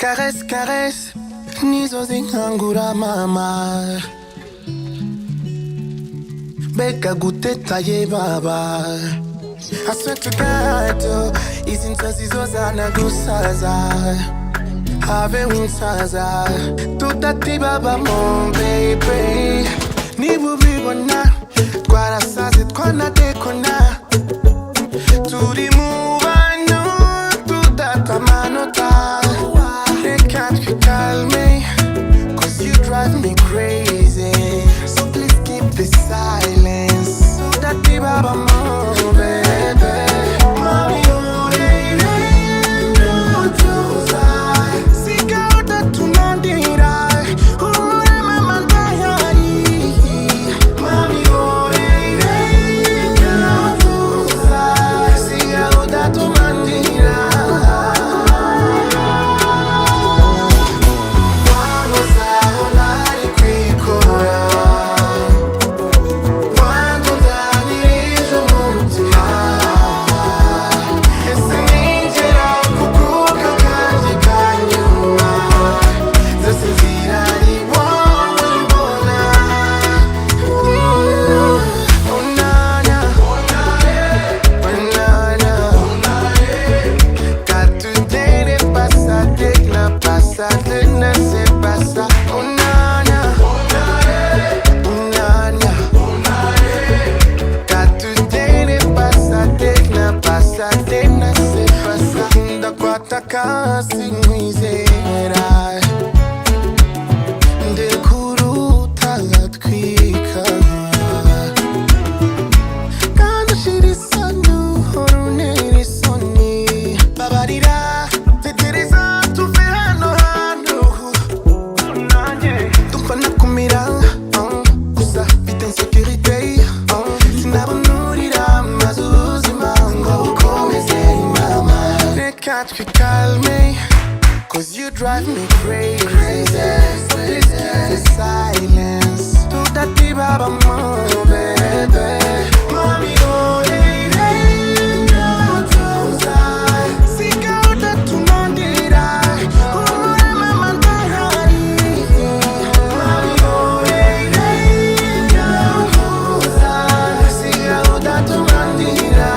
Caresse, caresse, nizo zingangura mama. Beka guteta ye baba. I swear to God, izinto zizozana gusaza. Have winsaza, tutati baba mon baby. Nibu bibona, twarasaze twanadekona. Turi mu bantu, tutata amanota. They can't call me, cause you drive me crazy. So please keep the silence. Tutati baba mon baby. Mami, oh, baby, don't do that. Pasadena se pasa, unana, unana, Pasadena, Pasadena se pasa. Da kwataka sinwizera, ndekuruta twika. Kandi shirisa nuhoruneri soni, babarira, tetereza tuve hano hantu. Tumpana kumira, gusa mfite insécurité. Sinabunurira maze ubuzima ngo bukomeze mama. They can't call me, cause you drive me crazy. Please keep the silence. Tutati baba mo baby. Mami, oh, baby, don't do that. Sikauta tunandira, umurema mandahari. Mami, oh, baby, don't do that. Sikauta tunandira.